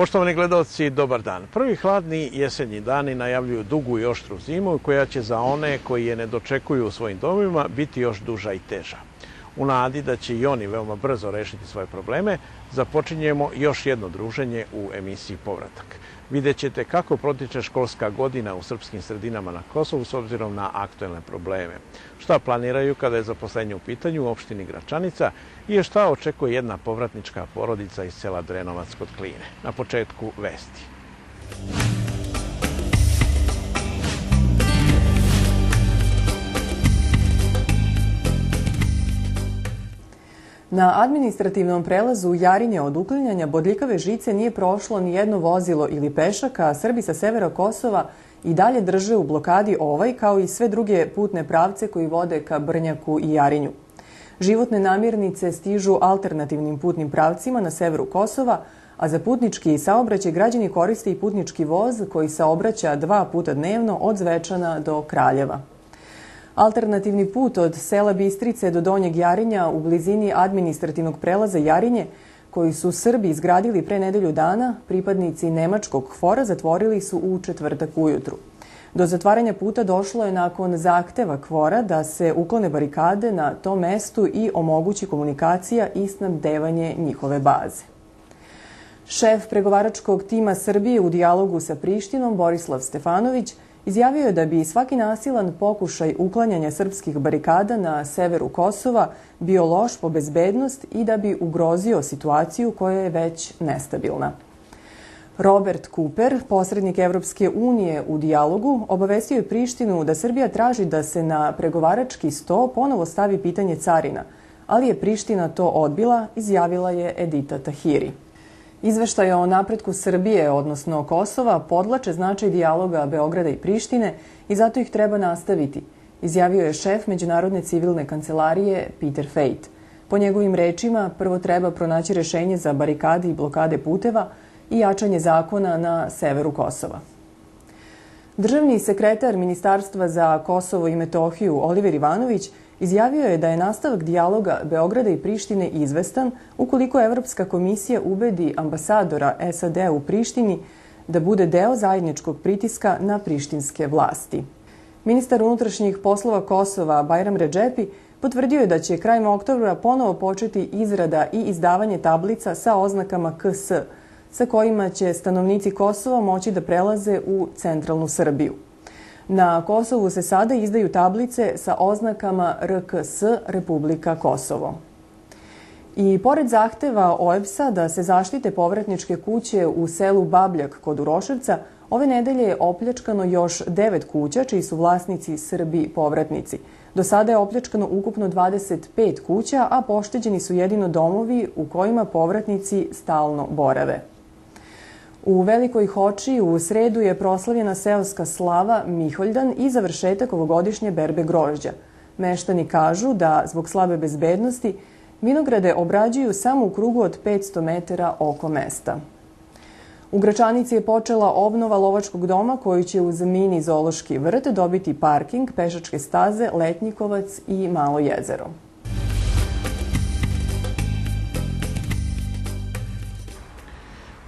Poštovani gledalci, dobar dan. Prvi hladni jesenji dani najavljuju dugu i oštru zimu koja će za one koji je ne dočekuju u svojim domovima biti još duža i teža. U nadi da će i oni veoma brzo rešiti svoje probleme, započinjemo još jedno druženje u emisiji Povratak. Vidjet ćete kako protiče školska godina u srpskim sredinama na Kosovu s obzirom na aktuelne probleme. Šta planiraju kada je zaposlenje u pitanju u opštini Gračanica i šta očekuje jedna povratnička porodica iz sela Drenovac kod Kline. Na početku vesti. Na administrativnom prelazu Jarinje od uklanjanja bodljikave žice nije prošlo ni jedno vozilo ili pešak, a Srbi sa severa Kosova i dalje drže u blokadi ovaj kao i sve druge putne pravce koji vode ka Brnjaku i Jarinju. Životne namirnice stižu alternativnim putnim pravcima na severu Kosova, a za putnički saobraćaj građani koriste i putnički voz koji saobraća 2 puta dnevno od Zvečana do Kraljeva. Alternativni put od sela Bistrice do Donjeg Jarinja u blizini administrativnog prelaza Jarinje, koji su Srbi izgradili pre nedelju dana, pripadnici nemačkog KFOR-a zatvorili su u četvrtak ujutru. Do zatvaranja puta došlo je nakon zahteva KFOR-a da se uklone barikade na tom mestu i omogući komunikacija i snabdevanje njihove baze. Šef pregovaračkog tima Srbije u dijalogu sa Prištinom, Borislav Stefanović, izjavio je da bi svaki nasilan pokušaj uklanjanja srpskih barikada na severu Kosova bio loš po bezbednost i da bi ugrozio situaciju koja je već nestabilna. Robert Cooper, posrednik Evropske unije u dijalogu, obavestio je Prištinu da Srbija traži da se na pregovarački sto ponovo stavi pitanje carina, ali je Priština to odbila, izjavila je Edita Tahiri. Izveštaj o napretku Srbije, odnosno Kosova, podvlače značaj dijaloga Beograda i Prištine i zato ih treba nastaviti, izjavio je šef Međunarodne civilne kancelarije Peter Fate. Po njegovim rečima, prvo treba pronaći rešenje za barikade i blokade puteva i jačanje zakona na severu Kosova. Državni sekretar Ministarstva za Kosovo i Metohiju Oliver Ivanović izjavio je da je nastavak dijaloga Beograda i Prištine izvestan ukoliko Evropska komisija ubedi ambasadora SAD u Prištini da bude deo zajedničkog pritiska na prištinske vlasti. Ministar unutrašnjih poslova Kosova Bajram Redžepi potvrdio je da će krajem oktobra ponovo početi izrada i izdavanje tablica sa oznakama KS, sa kojima će stanovnici Kosova moći da prelaze u centralnu Srbiju. Na Kosovu se sada izdaju tablice sa oznakama RKS Republika Kosovo. I pored zahteva OEBS-a da se zaštite povratničke kuće u selu Babljak kod Uroševca, ove nedelje je opljačkano još 9 kuća čiji su vlasnici Srbi povratnici. Do sada je opljačkano ukupno 25 kuća, a pošteđeni su jedino domovi u kojima povratnici stalno borave. U Velikoj Hoči u sredu je proslavljena seoska slava Miholjdan i završetak ovogodišnje berbe grožđa. Meštani kažu da, zbog slabe bezbednosti, vinograde obrađuju samo u krugu od 500 metara oko mesta. U Gračanici je počela obnova lovačkog doma koji će uz mini zoološki vrt dobiti parking, pešačke staze, letnjikovac i malo jezero.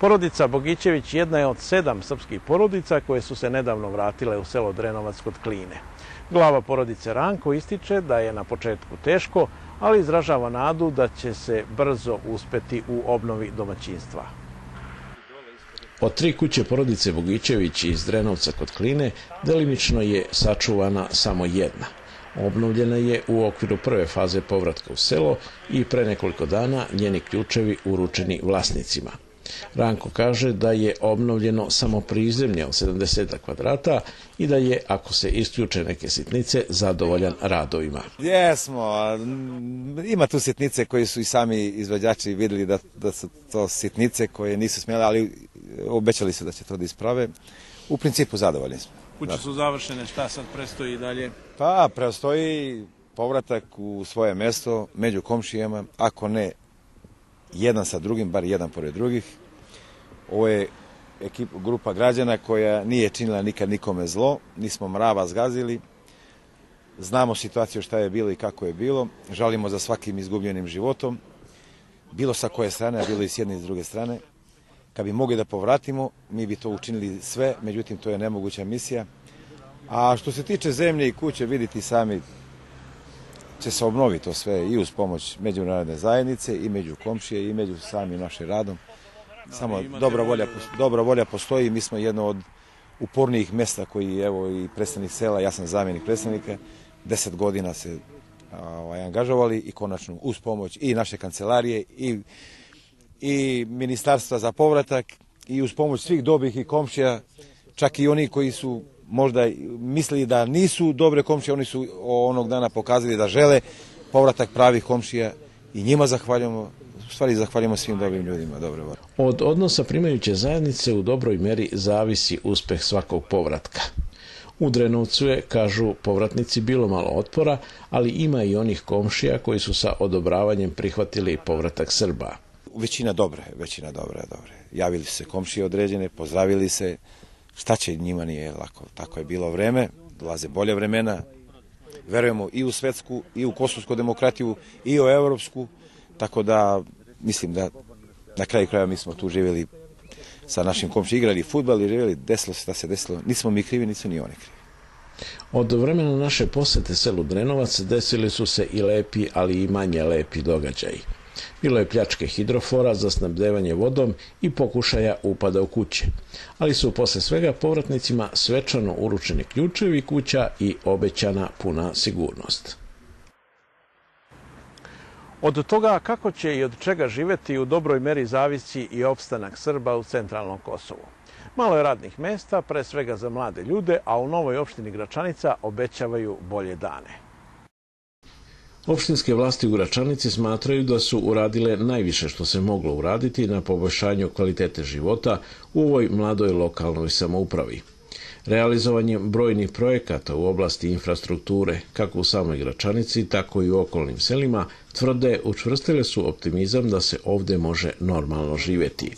Porodica Bogićević jedna je od 7 srpskih porodica koje su se nedavno vratile u selo Drenovac kod Kline. Glava porodice Ranko ističe da je na početku teško, ali izražava nadu da će se brzo uspeti u obnovi domaćinstva. Od 3 kuće porodice Bogićević iz Drenovca kod Kline delimično je sačuvana samo jedna. Obnovljena je u okviru prve faze povratka u selo i pre nekoliko dana njeni ključevi uručeni vlasnicima. Ranko kaže da je obnovljeno samo prizemlje od 70 kvadrata i da je, ako se isključe neke sitnice, zadovoljan radovima. Jesmo, ima tu sitnice koji su i sami izvođači vidjeli da su to sitnice koje nisu smjele, ali obećali su da će to da isprave. U principu zadovoljni smo. Kuće su završene, šta sad prestoji dalje? Pa, prestoji povratak u svoje mesto među komšijama, ako ne jedan sa drugim, bar jedan pored drugih. Ovo je grupa građana koja nije činila nikad nikome zlo, nismo mrava zgazili, znamo situaciju šta je bilo i kako je bilo, žalimo za svakim izgubljenim životom, bilo sa koje strane, a bilo i s jedne i s druge strane. Kad bi mogli da povratimo, mi bi to učinili sve, međutim to je nemoguća misija. A što se tiče zemlje i kuće, vidite sami, će se obnoviti to sve i uz pomoć međunarodne zajednice i među komšije i među samim našim radom. Samo dobra volja postoji. Mi smo jedno od upornijih mjesta koji, evo i predstavnik sela, ja sam zamjenik predstavnika, 10 godina se angažovali i konačno uz pomoć i naše kancelarije i ministarstva za povratak i uz pomoć svih dobrih i komšija, čak i oni koji su možda mislili da nisu dobre komšije, oni su onog dana pokazali da žele povratak pravih komšija i njima zahvaljujemo, u stvari zahvaljujemo svim dobrim ljudima. Od odnosa primajuće zajednice u dobroj meri zavisi uspeh svakog povratka. U Drenovcu je, kažu povratnici, bilo malo otpora, ali ima i onih komšija koji su sa odobravanjem prihvatili povratak Srba. Većina dobre. Javili su se komšije određene, pozdravili se. Šta će, njima nije lako. Tako je bilo vreme, dolaze bolje vremena. Verujemo i u svetsku, i u kosovsku demokratiju, i u evropsku. Tako da, mislim da na kraju krajeva mi smo tu živjeli sa našim komšijima, igrali fudbal i živjeli, desilo se šta se desilo. Nismo mi krivi, nisu ni oni krivi. Od vremena naše posete selu Drenovac desili su se i lepi, ali i manje lepi događaji. Bilo je pljačke hidrofora za snabdevanje vodom i pokušaja upada u kuće. Ali su posle svega povratnicima svečano uručeni ključevi kuća i obećana puna sigurnost. Od toga kako će i od čega živjeti u dobroj meri zavisi i opstanak Srba u centralnom Kosovu. Malo je radnih mesta, pre svega za mlade ljude, a u novoj opštini Gračanica obećavaju bolje dane. Opštinske vlasti u Gračanici smatraju da su uradile najviše što se moglo uraditi na poboljšanju kvalitete života u ovoj mladoj lokalnoj samoupravi. Realizovanjem brojnih projekata u oblasti infrastrukture, kako u samoj Gračanici, tako i u okolnim selima, tvrde, učvrstile su optimizam da se ovdje može normalno živjeti.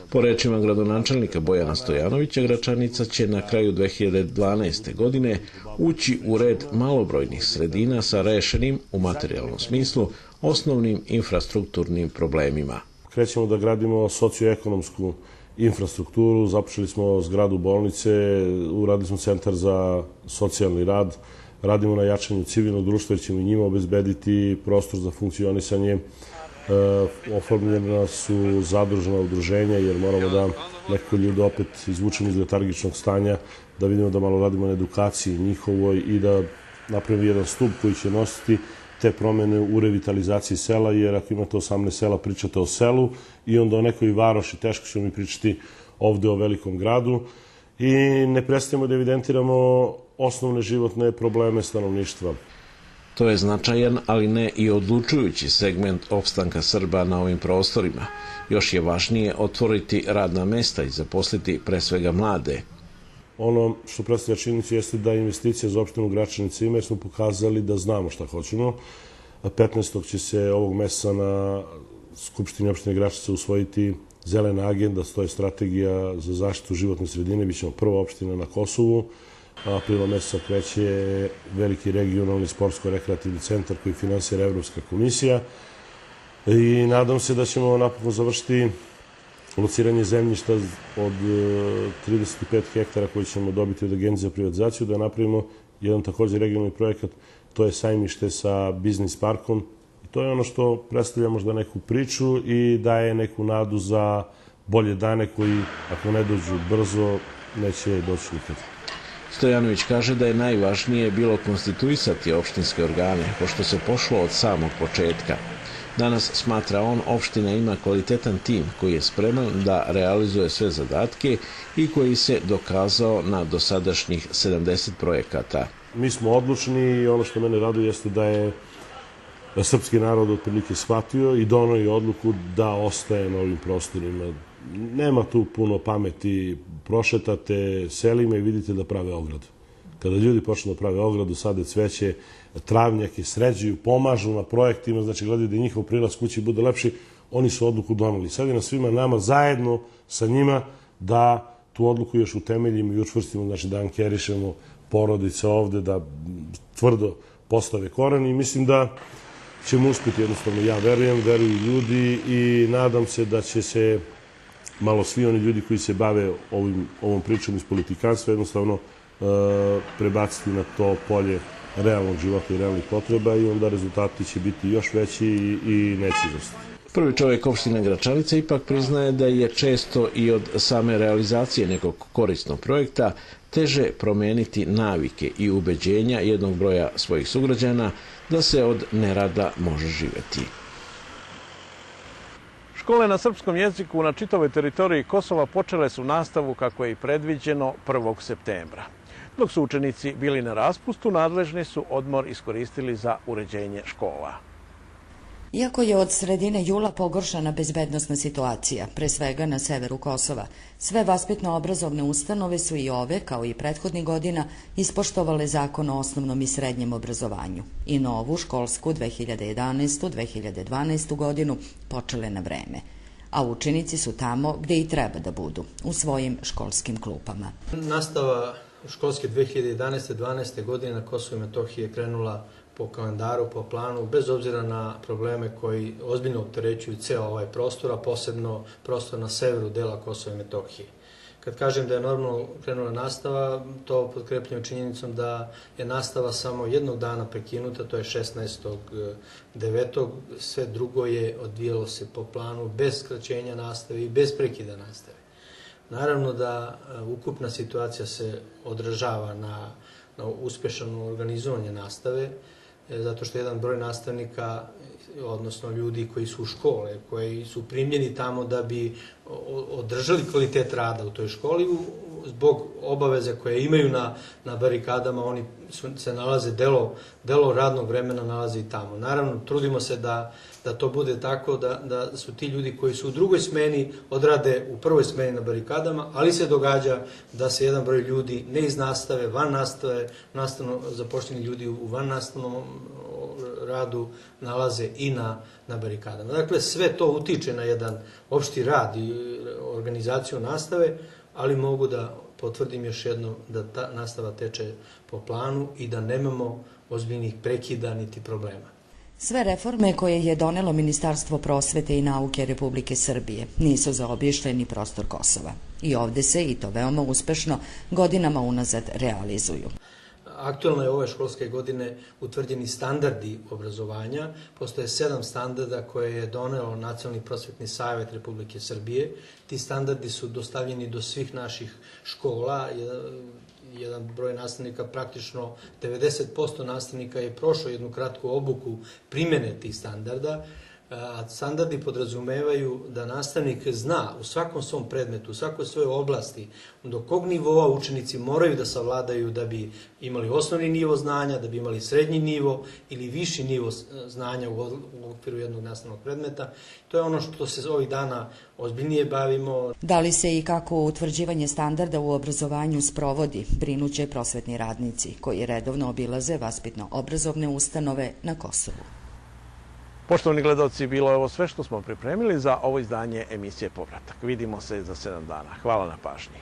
Po rečima gradonačelnika Bojana Stojanovića, Gračanica će na kraju 2012. godine ući u red malobrojnih sredina sa rešenim, u materijalnom smislu, osnovnim infrastrukturnim problemima. Krećemo da gradimo socioekonomsku infrastrukturu, započeli smo zgradu bolnice, uradili smo centar za socijalni rad, radimo na jačanju civilnog društva jer ćemo i njima obezbediti prostor za funkcionisanje. Oformljena su zadružna udruženja jer moramo da nekako ljude opet izvučemo iz letargičnog stanja, da vidimo da malo radimo na edukaciji njihovoj i da napravimo jedan stup koji će nositi te promene u revitalizaciji sela, jer ako imate 18 sela, pričate o selu i onda o nekoj varoši, teško ćemo mi pričati ovde o velikom gradu i ne prestajemo da evidentiramo osnovne životne probleme stanovništva. To je značajan, ali ne i odlučujući segment opstanka Srba na ovim prostorima. Još je važnije otvoriti radna mesta i zaposliti pre svega mlade. Ono što predstavlja činjenicu jeste da investicija za opštinu Gračanica ima jer smo pokazali da znamo šta hoćemo. 15. će se ovog meseca na Skupštini opštine Gračanica usvojiti zelena agenda, to je strategija za zaštitu životne sredine, bit ćemo prva opština na Kosovu. Aprila meseca kreće veliki regionalni sportsko-rekreativni centar koji finansira Evropska komisija i nadam se da ćemo napokon završiti lociranje zemljišta od 35 hektara koji ćemo dobiti od Agencije za privatizaciju, da napravimo jedan također regionalni projekat, to je sajmište sa biznis parkom. I to je ono što predstavlja možda neku priču i daje neku nadu za bolje dane koji, ako ne dođu brzo, neće doći nikad. Stojanović kaže da je najvažnije bilo konstituisati opštinske organe, pošto se pošlo od samog početka. Danas, smatra on, opština ima kvalitetan tim koji je spreman da realizuje sve zadatke i koji se dokazao na dosadašnjih 70 projekata. Mi smo odlučni i ono što mene raduje jeste da je srpski narod otprilike shvatio i donio odluku da ostaje na ovim prostorima. Nema tu puno pameti, prošetate selima i vidite da prave ogradu. Kada ljudi počnu da prave ogradu, sade cveće, travnjake, sređuju, pomažu na projektima, znači gledaju da njihov prilaz kući bude lepši, oni su odluku doneli. Sad je na svima nama zajedno sa njima da tu odluku još utemeljimo i učvrstimo, znači da ankerišemo porodice ovde, da tvrdo postave koren i mislim da ćemo uspjeti jednostavno. Ja verujem, veruju ljudi i nadam se da će se malo svi oni ljudi koji se bave ovom pričom iz politikanstva jednostavno prebaciti na to polje realnog života i realnih potreba i onda rezultati će biti još veći i neće izostati. Prvi čovjek opštine Gračanice ipak priznaje da je često i od same realizacije nekog korisnog projekta teže promijeniti navike i ubeđenja jednog broja svojih sugrađana da se od nerada može živjeti. Škole na srpskom jeziku na čitavoj teritoriji Kosova počele su nastavu kako je i predviđeno 1. septembra. Dok su učenici bili na raspustu, nadležni su odmor iskoristili za uređenje škola. Iako je od sredine jula pogoršana bezbednosna situacija, pre svega na severu Kosova, sve vaspitno-obrazovne ustanove su i ove, kao i prethodnih godina, ispoštovale zakon o osnovnom i srednjem obrazovanju i novu školsku 2011-2012 godinu počele na vreme. A učenici su tamo gde i treba da budu, u svojim školskim klupama. Nastava školske 2011-2012 godine na Kosovu i Metohiji je krenula po kalendaru, po planu, bez obzira na probleme koji ozbiljno opterećuju ceo ovaj prostor, a posebno prostor na severu dela Kosova i Metohije. Kad kažem da je normalno krenula nastava, to potkrepljujem činjenicom da je nastava samo jednog dana prekinuta, to je 16.9. Sve drugo je odvijalo se po planu bez skraćenja nastave i bez prekida nastave. Naravno da ukupna situacija se odražava na uspešno organizovanje nastave, zato što jedan broj nastavnika, odnosno ljudi koji su u škole, koji su primljeni tamo da bi održali kvalitet rada u toj školi, zbog obaveze koje imaju na barikadama, oni se nalaze, delo radnog vremena nalaze i tamo. Naravno, trudimo se da to bude tako, da su ti ljudi koji su u drugoj smeni odrade u prvoj smeni na barikadama, ali se događa da se jedan broj ljudi ne iz nastave, van nastave, nastavno zapošljeni ljudi u van nastavnom radu nalaze i na barikadama. Dakle, sve to utiče na jedan opšti rad i organizaciju nastave, ali mogu da potvrdim još jednom da ta nastava teče po planu i da nemamo ozbiljnih prekida niti problema. Sve reforme koje je donelo Ministarstvo prosvete i nauke Republike Srbije nisu zaobišle ni prostor Kosova. I ovde se, i to veoma uspešno, godinama unazad realizuju. Aktuelno je ove školske godine utvrđeni standardi obrazovanja. Postoje 7 standarda koje je doneo Nacionalni prosvetni savjet Republike Srbije. Ti standardi su dostavljeni do svih naših škola. Jedan broj nastavnika, praktično 90% nastavnika je prošlo jednu kratku obuku primjene tih standarda. A standardi podrazumevaju da nastavnik zna u svakom svom predmetu, u svakoj svojoj oblasti, do kog nivoa učenici moraju da savladaju da bi imali osnovni nivo znanja, da bi imali srednji nivo ili viši nivo znanja u okviru jednog nastavnog predmeta. To je ono što se ovih dana ozbiljnije bavimo. Da li se i kako utvrđivanje standarda u obrazovanju sprovodi, brinuće prosvetni radnici koji redovno obilaze vaspitno-obrazovne ustanove na Kosovu. Poštovani gledalci, bilo je ovo sve što smo pripremili za ovo izdanje emisije Povratak. Vidimo se za 7 dana. Hvala na pažnji.